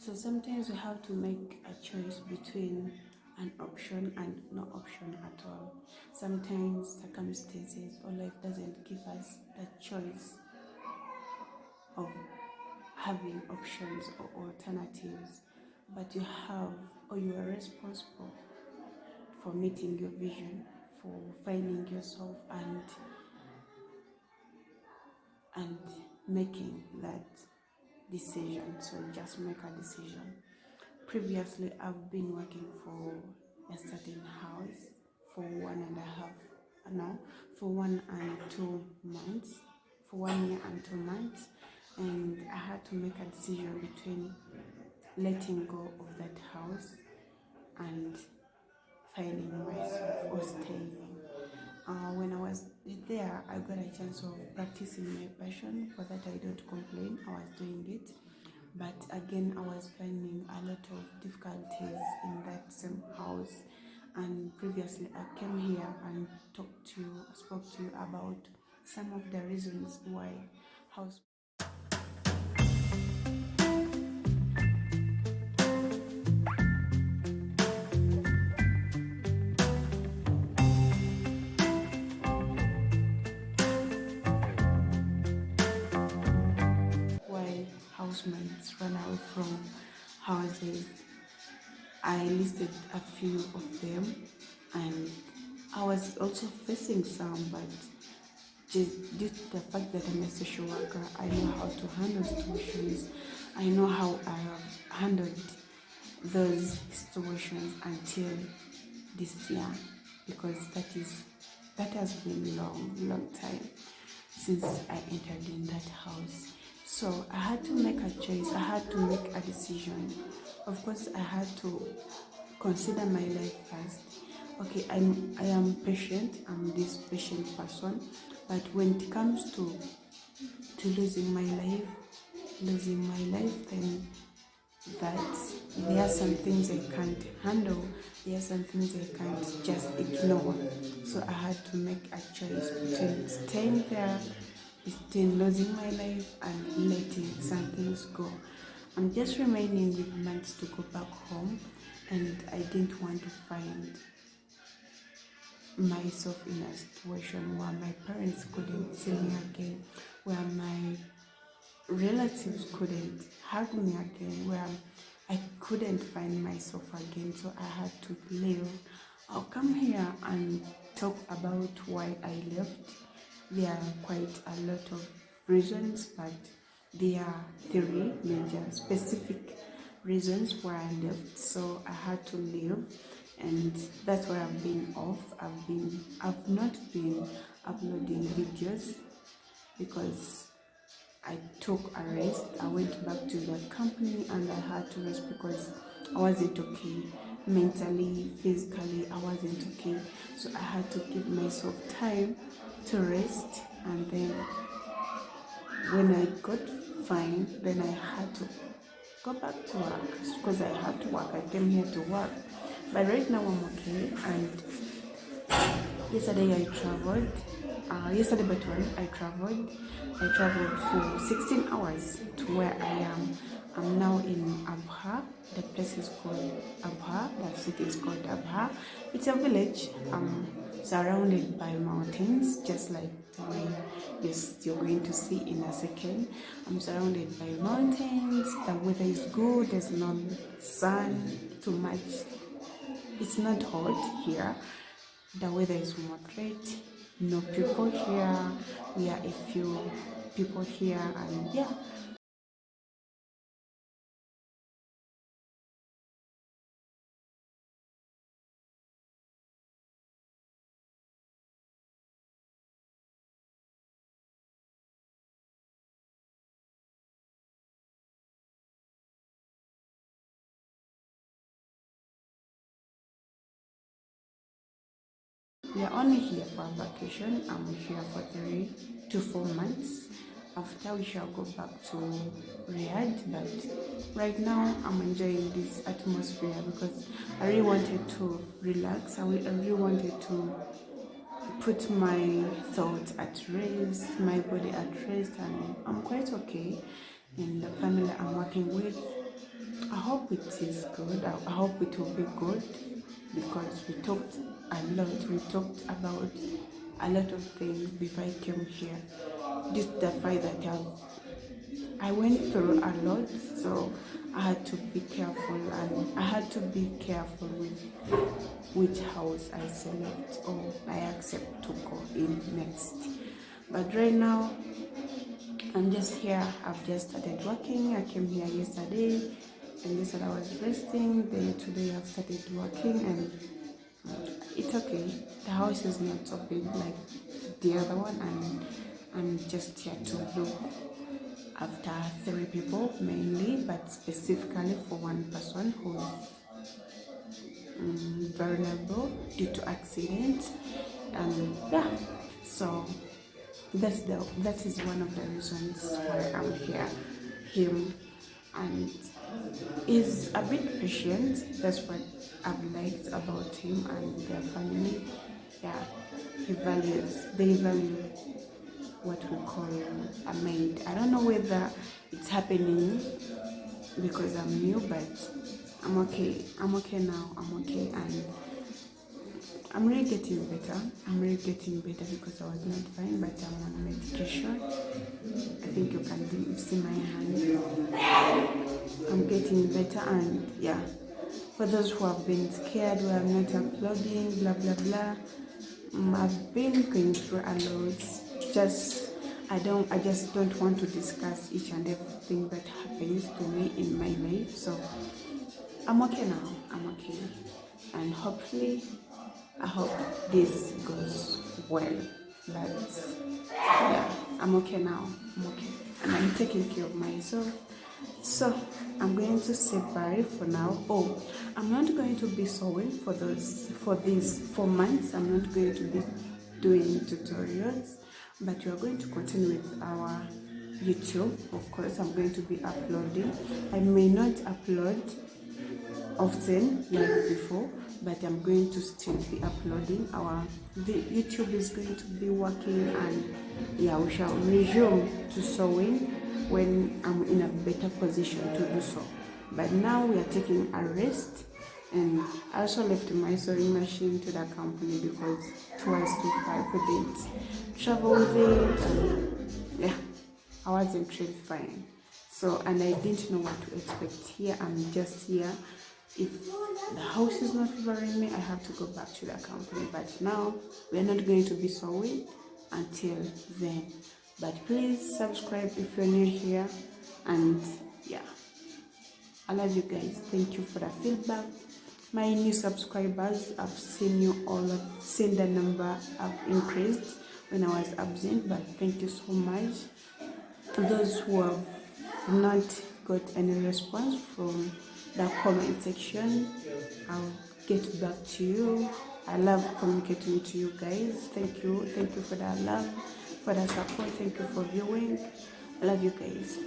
So sometimes we have to make a choice between an option and no option at all. Sometimes circumstances or life doesn't give us the choice of having options or alternatives, but you have or you are responsible for meeting your vision, for finding yourself and making that decision. So just make a decision. Previously, I've been working for a certain house for 1.5, no, for 1 and 2 months, for 1 year and 2 months, and I had to make a decision between letting go of that house and finding myself or staying. When I was there, I got a chance of practicing my passion. For that, I don't complain. I was doing it, but again, I was finding a lot of difficulties in that same house. And previously, I came here and spoke to you about some of the reasons why house. Why housemates run away from houses. I listed a few of them, and I was also facing some, but just due to the fact that I'm a social worker, I know how to handle situations. I know how I have handled those situations until this year, because that has been long time since I entered in that house. So I had to make a choice. I had to make a decision. Of course, I had to consider my life first. Okay, I am patient. I'm this patient person, but when it comes to losing my life, then that there are some things I can't handle. There are some things I can't just ignore. So I had to make a choice between staying there, between losing my life, and letting some things go. I'm just remaining with months to go back home, and I didn't want to find myself in a situation where my parents couldn't see me again, where my relatives couldn't hug me again, where I couldn't find myself again. So I had to leave. I'll come here and talk about why I left. There are quite a lot of reasons, but there are 3 major specific reasons why I left. So I had to leave, and that's why I've been off. I've not been uploading videos because I took a rest. I went back to the company and I had to rest because I wasn't okay. Mentally, physically, I wasn't okay. So I had to give myself time to rest, and then when I got fine, then I had to go back to work because I had to work. I came here to work. But right now I'm okay, and yesterday I traveled. Yesterday but when I traveled for 16 hours to where I am. I'm now in Abha. The place is called Abha. The city is called Abha. It's a village surrounded by mountains, just like the way you're going to see in a second. I'm surrounded by mountains. The weather is good. There's no sun too much. It's not hot here. The weather is moderate. No people here. We are a few people here, and yeah. We are only here for a vacation. I'm here for 3 to 4 months. After we shall go back to Riyadh, but right now I'm enjoying this atmosphere because I really wanted to relax. I really wanted to put my thoughts at rest, my body at rest, and I'm quite okay. And the family I'm working with, I hope it is good. I hope it will be good because we talked a lot. We talked about a lot of things before I came here. Just the fact that I went through a lot, so I had to be careful, and I had to be careful with which house I select or I accept to go in next. But right now, I'm just here. I've just started working. I came here yesterday, and yesterday I was resting. Then today I've started working, and it's okay. The house is not so big like the other one, and I'm just here to look after 3 people mainly, but specifically for one person who's vulnerable due to accident. Yeah, so that is one of the reasons why I'm here. Him, and he's a bit patient. That's what I've liked about him and their family. Yeah, they value what we call a maid. I don't know whether it's happening because I'm new, but I'm okay. I'm okay now. I'm okay, and I'm really getting better. I'm really getting better because I was not fine, but I'm on medication. I think you can see my hand. I'm getting better, and yeah. For those who have been scared, we are not uploading, blah blah blah. I've been going through a lot. I just don't want to discuss each and everything that happens to me in my life. So I'm okay now. I'm okay, and hopefully, I hope this goes well. But yeah, I'm okay now. I'm okay, and I'm taking care of myself. So I'm going to say bye for now. Oh, I'm not going to be sewing for these 4 months. I'm not going to be doing tutorials, but we are going to continue with our YouTube. Of course, I'm going to be uploading. I may not upload often like before, but I'm going to still be uploading. The YouTube is going to be working, and yeah, we shall resume to sewing when I'm in a better position to do so. But now we are taking a rest, and I also left my sewing machine to the company because it was too far. I couldn't travel with it, and yeah, I wasn't really fine. So, and I didn't know what to expect here. I'm just here. If the house is not favoring me, I have to go back to the company. But now we're not going to be sewing until then. But please subscribe if you're new here, and yeah, I love you guys. Thank you for the feedback. My new subscribers, I've seen you all. I've seen the number have increased when I was absent, but thank you so much. Those who have not got any response from the comment section, I'll get back to you. I love communicating with you guys. Thank you for that love, for the support. Thank you for viewing. I love you guys.